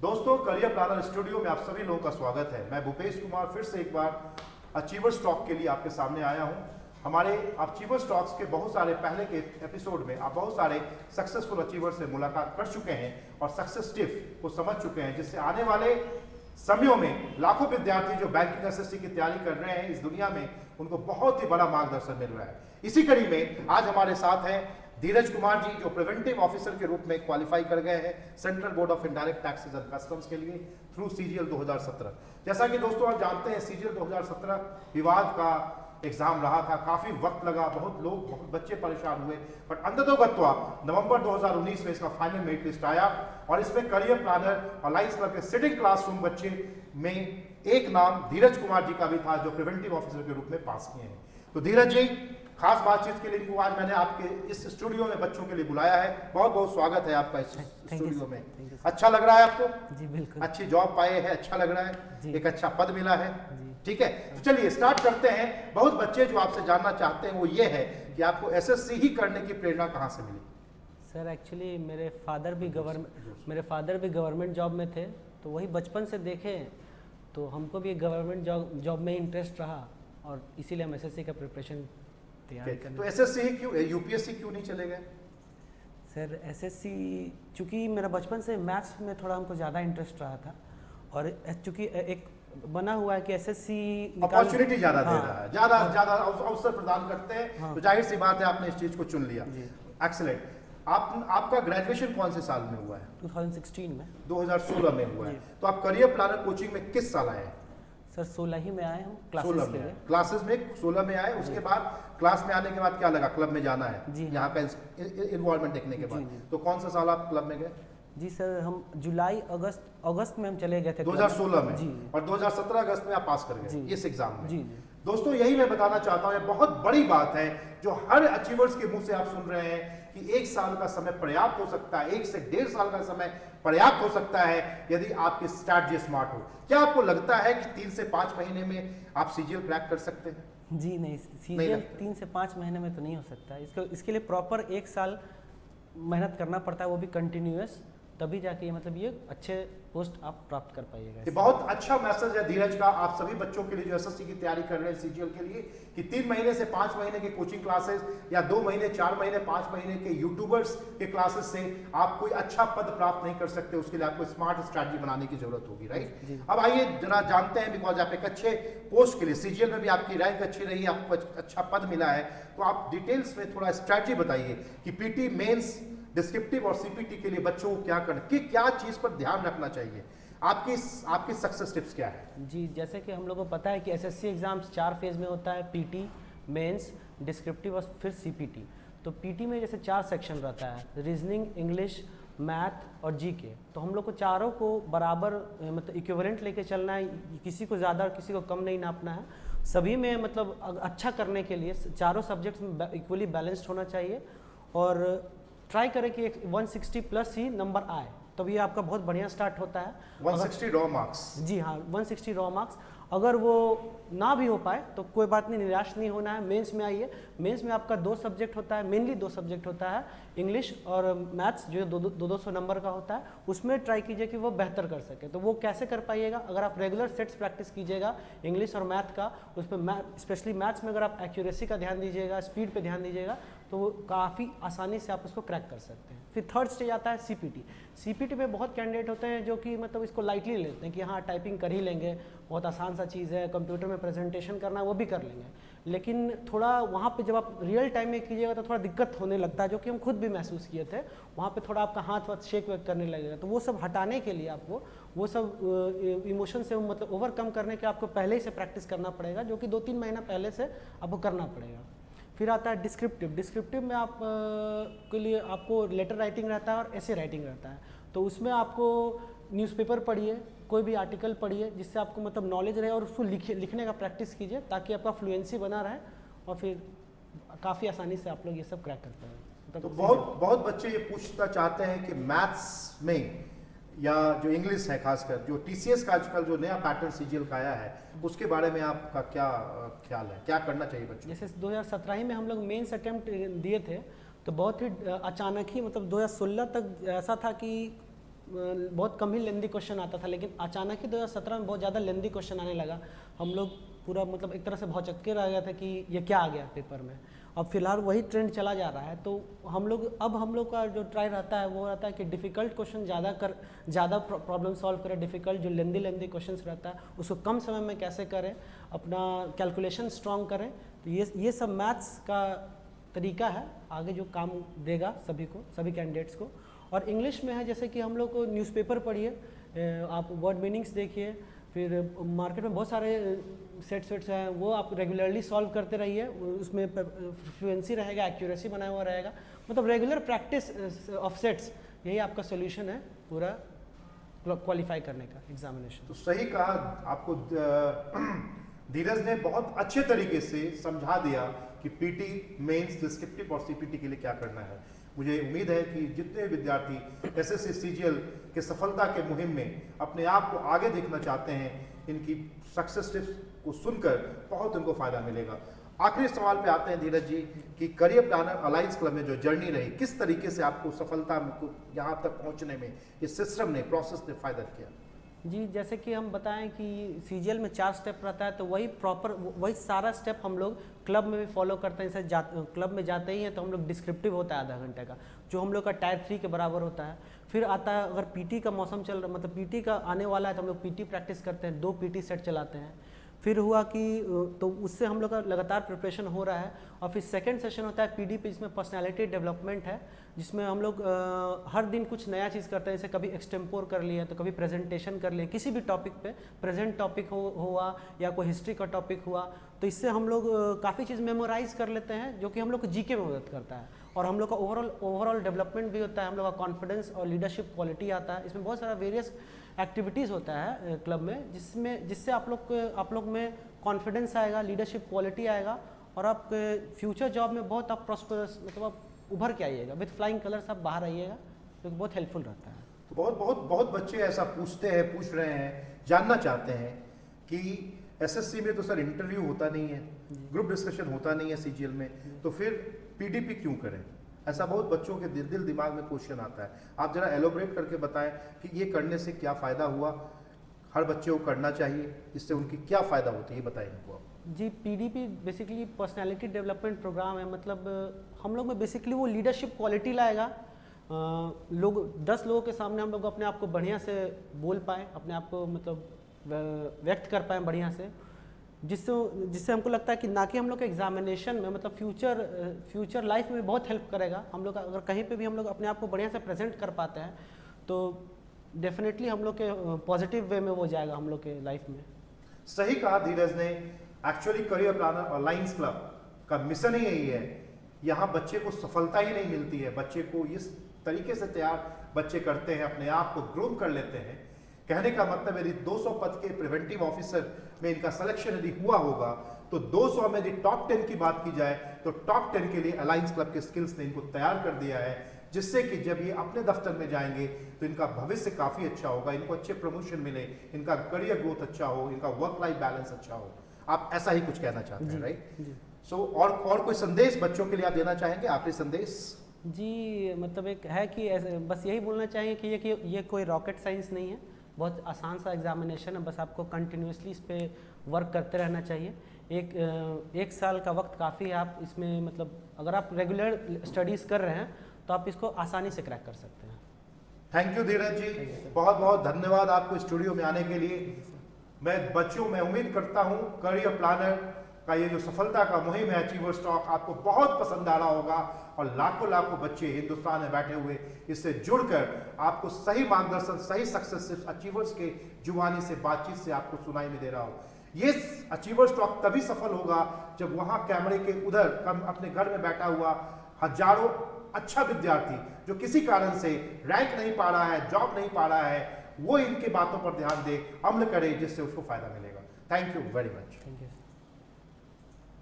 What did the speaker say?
दोस्तों, career planner studio में आप सभी लोगों का स्वागत है। मैं भूपेश कुमार फिर से एक बार अचीवर्स टॉक के लिए आपके सामने आया हूं। हमारे अचीवर्स टॉक्स के बहुत सारे पहले के एपिसोड में आप बहुत सारे सक्सेसफुल अचीवर्स से मुलाकात कर चुके हैं और सक्सेस टिप को समझ चुके हैं, जिससे आने वाले समयों में लाखों विद्यार्थी जो बैंकिंग एसएससी की तैयारी कर रहे हैं इस दुनिया में, उनको बहुत ही बड़ा मार्गदर्शन मिल रहा है। इसी कड़ी में आज हमारे साथ हैं धीरज कुमार जी, जो प्रिवेंटिव ऑफिसर के रूप में क्वालिफाई कर गए हैं central board of indirect taxes and customs के लिए थ्रू सीजीएल 2017। जैसा कि दोस्तों आप जानते हैं, सीजीएल 2017 विवाद का एग्जाम रहा था, काफी वक्त लगा, बहुत बच्चे परेशान हुए, बट अंततोगत्वा नवंबर 2019 में इसका फाइनल मेरिट लिस्ट आया और इसमें करियर प्लानर और लाइन्स क्लब के सिटिंग क्लासरूम बच्चे में एक नाम धीरज कुमार जी का भी था, जो प्रिवेंटिव ऑफिसर के रूप में पास किए हैं। तो धीरज जी, खास बातचीत के लिए आज मैंने आपके इस स्टूडियो में बच्चों के लिए बुलाया है। बहुत बहुत स्वागत है आपका इस स्टूडियो में। अच्छा लग रहा है आपको? जी बिल्कुल। अच्छी जॉब पाए हैं, अच्छा लग रहा है, एक अच्छा पद मिला है, ठीक है। तो चलिए स्टार्ट करते हैं। बहुत बच्चे जो आपसे जानना चाहते हैं वो ये है कि आपको एसएससी ही करने की प्रेरणा कहाँ से मिली? सर एक्चुअली मेरे फादर भी गवर्नमेंट जॉब में थे, तो वही बचपन से देखे, तो हमको भी गवर्नमेंट जॉब में इंटरेस्ट रहा और इसीलिए हम एसएससी का प्रिपरेशन तो एसएससी ही क्यों, यूपीएससी क्यों नहीं चले गए? सर एसएससी चूँकि मेरा बचपन से मैथ्स में थोड़ा हमको ज़्यादा इंटरेस्ट रहा था और चूँकि एक बना हुआ है कि एसएससी अपॉर्चुनिटी ज़्यादा दे रहा है, ज़्यादा अवसर प्रदान करते हैं, तो जाहिर सी बात है आपने इस चीज़ को चुन लिया। एक्सीलेंट। आपका ग्रेजुएशन कौन से साल में हुआ है? 2016 में। 2016 में हुआ है। तो आप करियर प्लानर कोचिंग में किस साल आए? सर 16 ही में आए हम क्लासेस में 16 में आए। उसके बाद क्लास में आने के बाद क्या लगा, क्लब में जाना है, यहाँ का इन्वॉल्वमेंट देखने के बाद, तो कौन सा साल आप क्लब में गए? जी सर, हम जुलाई अगस्त में हम चले गए थे 2016 में जी। और 2017 अगस्त में आप पास कर गए इस एग्जाम में जी। दोस्तों यही मैं बताना चाहता हूँ, ये बहुत बड़ी बात है जो हर अचीवर्स के मुंह से आप सुन रहे हैं कि 1 साल का समय पर्याप्त हो सकता है, 1 से 1.5 साल का समय पर्याप्त हो सकता है यदि आपकी स्ट्रैटेजी स्मार्ट हो। क्या आपको लगता है कि 3 से 5 महीने में आप सीजीएल क्रैक कर सकते हैं? जी नहीं, सीजीएल 3 से 5 महीने में तो नहीं हो सकता। इसके लिए प्रॉपर 1 साल मेहनत करना पड़ता है, वो भी कंटिन्यूअस, तभी जाके मतलब ये अच्छे पोस्ट आप प्राप्त कर पाइएगा। ये बहुत अच्छा मैसेज है धीरज का आप सभी बच्चों के लिए जो एसएससी की तैयारी कर रहे हैं सीजीएल के लिए, कि 3 महीने से 5 महीने के कोचिंग क्लासेस या 2 महीने 4 महीने 5 महीने के यूट्यूबर्स के क्लासेस से आप कोई अच्छा पद प्राप्त नहीं कर सकते। उसके लिए आपको स्मार्ट स्ट्रैटेजी बनाने की जरूरत होगी, राइट? अब आइए जरा जानते हैं, बिकॉज आप एक अच्छे पोस्ट के लिए सीजीएल में भी आपकी रैंक अच्छी रही, आपको अच्छा पद मिला है, तो आप डिटेल्स में थोड़ा स्ट्रैटेजी बताइए कि पीटी, मेंस, डिस्क्रिप्टिव और सीपीटी के लिए बच्चों को क्या करना, कि क्या चीज पर ध्यान रखना चाहिए, आपकी सक्सेस टिप्स क्या है? जी, जैसे कि हम लोगों को पता है कि एसएससी एग्जाम्स 4 फेज में होता है, पीटी, मेंस, डिस्क्रिप्टिव और फिर सीपीटी। तो पीटी में जैसे 4 सेक्शन रहता है, रीजनिंग, इंग्लिश, मैथ और जीके। तो हम लोग को चारों को बराबर मतलब इक्विवेलेंट लेके चलना है, किसी को ज़्यादा और किसी को कम नहीं नापना है। सभी में मतलब अच्छा करने के लिए चारों सब्जेक्ट्स में इक्वली बैलेंस्ड होना चाहिए और ट्राई करें कि 160 प्लस ही नंबर आए, तब ये आपका बहुत बढ़िया स्टार्ट होता है। 160 रॉ मार्क्स? जी हाँ, 160 रॉ मार्क्स। अगर वो ना भी हो पाए तो कोई बात नहीं, निराश नहीं होना है। मेंस में आइए, मेंस में आपका 2 सब्जेक्ट होता है, मेनली 2 सब्जेक्ट होता है, इंग्लिश और मैथ्स, जो 200 नंबर का होता है। उसमें ट्राई कीजिए कि वो बेहतर कर सके। तो वो कैसे कर पाइएगा? अगर आप रेगुलर सेट्स प्रैक्टिस कीजिएगा इंग्लिश और मैथ का, उसमें स्पेशली मैथ्स में अगर आप एक्यूरेसी का ध्यान दीजिएगा, स्पीड पे ध्यान दीजिएगा, तो वो काफ़ी आसानी से आप उसको क्रैक कर सकते हैं। फिर थर्ड स्टेज आता है सीपीटी। सीपीटी में बहुत कैंडिडेट होते हैं जो कि मतलब इसको लाइटली लेते हैं कि हाँ टाइपिंग कर ही लेंगे, बहुत आसान सा चीज़ है, कंप्यूटर में प्रेजेंटेशन करना है वो भी कर लेंगे, लेकिन थोड़ा वहाँ पे जब आप रियल टाइम में कीजिएगा तो थोड़ा दिक्कत होने लगता है, जो कि हम खुद भी महसूस किए थे। वहाँ पे थोड़ा आपका हाथ वाथ शेक वेक करने लगेगा, तो वो सब हटाने के लिए आपको वो सब इमोशन से मतलब ओवरकम करने के आपको पहले ही से प्रैक्टिस करना पड़ेगा, जो कि 2-3 महीना पहले से आपको करना पड़ेगा। फिर आता है डिस्क्रिप्टिव। डिस्क्रिप्टिव में आप के लिए आपको लेटर राइटिंग रहता है और ऐसे राइटिंग रहता है। तो उसमें आपको न्यूज़पेपर पढ़िए, कोई भी आर्टिकल पढ़िए जिससे आपको मतलब नॉलेज रहे और उसको लिखने का प्रैक्टिस कीजिए ताकि आपका फ्लुएंसी बना रहे और फिर काफ़ी आसानी से आप लोग ये सब क्रैक कर पाएंगे। तो बहुत बच्चे ये पूछना चाहते हैं कि मैथ्स में या जो इंग्लिश है, खासकर जो टीसीएस का आजकल जो नया पैटर्न सीजीएल का आया है, उसके बारे में आपका क्या ख्याल है, क्या करना चाहिए बच्चों? जैसे 2017 ही में हम लोग मेंस अटेम्प्ट दिए थे, तो बहुत ही अचानक ही मतलब 2016 तक ऐसा था कि बहुत कम ही लेंदी क्वेश्चन आता था, लेकिन अचानक ही 2017 में बहुत ज़्यादा लेंदी क्वेश्चन आने लगा। हम लोग पूरा मतलब एक तरह से भौचक्के रह गया था कि ये क्या आ गया पेपर में। अब फिलहाल वही ट्रेंड चला जा रहा है, तो हम लोग का जो ट्राई रहता है वो रहता है कि डिफ़िकल्ट क्वेश्चन ज़्यादा प्रॉब्लम सॉल्व करें। डिफ़िकल्ट जो लेंदी क्वेश्चन रहता है उसको कम समय में कैसे करें, अपना कैलकुलेशन स्ट्रॉन्ग करें। तो ये सब मैथ्स का तरीका है, आगे जो काम देगा सभी कैंडिडेट्स को। और इंग्लिश में है जैसे कि हम लोग को न्यूज़पेपर पढ़िए, आप वर्ड मीनिंग्स देखिए, फिर मार्केट में बहुत सारे सेट्स हैं वो आप रेगुलरली सॉल्व करते रहिए, उसमें फ्लुएंसी रहेगा, एक्यूरेसी बनाया हुआ रहेगा। मतलब रेगुलर प्रैक्टिस ऑफ सेट्स, यही आपका सोल्यूशन है पूरा क्वालिफाई करने का एग्जामिनेशन। तो सही कहा आपको, धीरज ने बहुत अच्छे तरीके से समझा दिया कि पीटी, मेंस, डिस्क्रिप्टिव और सीपीटी के लिए क्या करना है। मुझे उम्मीद है कि जितने विद्यार्थी एसएससी सीजीएल के सफलता के मुहिम में अपने आप को आगे देखना चाहते हैं, इनकी सक्सेस टिप्स को सुनकर बहुत उनको फायदा मिलेगा। आखिरी सवाल पे आते हैं धीरज जी कि करियर प्लानर अलायंस क्लब में जो जर्नी रही, किस तरीके से आपको सफलता को यहाँ तक पहुँचने में इस सिस्टम ने, प्रोसेस ने फायदा किया? जी, जैसे कि हम बताएं कि सीजीएल में 4 स्टेप रहता है, तो वही सारा स्टेप हम लोग क्लब में भी फॉलो करते हैं। जैसे क्लब में जाते ही हैं तो हम लोग डिस्क्रिप्टिव होता है आधा घंटे का, जो हम लोग का टायर 3 के बराबर होता है। फिर आता है अगर पीटी का मौसम चल रहा, मतलब पीटी का आने वाला है तो हम लोग पीटी प्रैक्टिस करते हैं, 2 पीटी सेट चलाते हैं। फिर हुआ कि तो उससे हम लोग का लगातार प्रिपरेशन हो रहा है। और फिर सेकंड सेशन होता है पीडीपी, जिसमें पर्सनालिटी डेवलपमेंट है, जिसमें हम लोग हर दिन कुछ नया चीज़ करते हैं। जैसे कभी एक्सटेम्पोर कर लिया, तो कभी प्रेजेंटेशन कर लिया, किसी भी टॉपिक पे, प्रेजेंट टॉपिक हुआ या कोई हिस्ट्री का टॉपिक हुआ, तो इससे हम लोग काफ़ी चीज़ मेमोराइज कर लेते हैं, जो कि हम लोग को जीके में मदद करता है। और हम लोग का ओवरऑल डेवलपमेंट भी होता है, हम लोग का कॉन्फिडेंस और लीडरशिप क्वालिटी आता है। इसमें बहुत सारा वेरियस एक्टिविटीज़ होता है क्लब में, जिससे आप लोग में कॉन्फिडेंस आएगा, लीडरशिप क्वालिटी आएगा, और आप फ्यूचर जॉब में बहुत आप प्रॉस्परस, मतलब आप उभर के आइएगा, विथ फ्लाइंग कलर्स आप बाहर आइएगा, जो तो बहुत हेल्पफुल रहता है। तो बहुत बच्चे ऐसा पूछ रहे हैं, जानना चाहते हैं कि एसएससी में तो सर इंटरव्यू होता नहीं है, ग्रुप डिस्कशन होता नहीं है सीजीएल में, तो फिर पीडीपी क्यों करें? ऐसा बहुत बच्चों के दिल दिमाग में क्वेश्चन आता है। आप जरा एलोबरेट करके बताएं कि ये करने से क्या फ़ायदा हुआ, हर बच्चे को करना चाहिए, इससे उनकी क्या फ़ायदा होती है, ये बताएं इनको आप। जी, PDP basically personality development programme है। मतलब हम लोग में बेसिकली वो लीडरशिप क्वालिटी लाएगा। 10 लोगों के सामने हम लोग अपने आप को बढ़िया से बोल पाएँ, अपने आप को मतलब व्यक्त कर पाएँ बढ़िया से, जिससे हमको लगता है कि ना कि हम लोग के एग्जामिनेशन में, मतलब फ्यूचर लाइफ में बहुत हेल्प करेगा। हम लोग अगर कहीं पे भी हम लोग अपने आप को बढ़िया से प्रेजेंट कर पाते हैं, तो डेफिनेटली हम लोग के पॉजिटिव वे में वो जाएगा हम लोग के लाइफ में। सही कहा धीरज ने। Actually career planner alliance club का मिशन ही यही है। यहाँ बच्चे को सफलता ही नहीं मिलती है, बच्चे को इस तरीके से तैयार बच्चे करते हैं, अपने आप को ग्रूम कर लेते हैं। कहने का मतलब यदि 200 पद के प्रिवेंटिव ऑफिसर में इनका सिलेक्शन यदि हुआ होगा, तो 200 में यदि टॉप 10 की बात की जाए तो टॉप 10 के लिए अलायंस क्लब के स्किल्स ने इनको तैयार कर दिया है, जिससे कि जब ये अपने दफ्तर में जाएंगे तो इनका भविष्य काफ़ी अच्छा होगा, इनको अच्छे प्रमोशन मिले, इनका करियर ग्रोथ अच्छा हो, इनका वर्क लाइफ बैलेंस अच्छा हो। आप ऐसा ही कुछ कहना चाहते हैं, राइट? सो और कोई संदेश बच्चों के लिए आप देना चाहेंगे, आखिरी संदेश? जी, मतलब एक है कि बस यही बोलना चाहिए कि ये कोई रॉकेट साइंस नहीं है, बहुत आसान सा एग्जामिनेशन है। बस आपको कंटिन्यूसली इस पर वर्क करते रहना चाहिए। एक साल का वक्त काफ़ी है। आप इसमें मतलब अगर आप रेगुलर स्टडीज़ कर रहे हैं तो आप इसको आसानी से क्रैक कर सकते हैं। थैंक यू धीरज जी, बहुत बहुत धन्यवाद आपको स्टूडियो में आने के लिए। मैं उम्मीद करता हूँ करियर प्लानर का ये जो सफलता का मुहिम है अचीवर्स टॉक आपको बहुत पसंद आ रहा होगा, और लाखों बच्चे हिंदुस्तान में बैठे हुए इससे जुड़कर आपको सही मार्गदर्शन, सही सक्सेस अचीवर्स के जुबानी से, बातचीत से आपको सुनाई में दे रहा हो। ये अचीवर्स टॉक तभी सफल होगा जब वहाँ कैमरे के उधर अपने घर में बैठा हुआ हजारों अच्छा विद्यार्थी जो किसी कारण से रैंक नहीं पा रहा है, जॉब नहीं पा रहा है, वो इनकी बातों पर ध्यान दे, अमल करे, जिससे उसको फायदा मिलेगा। Thank you very much. Thank you.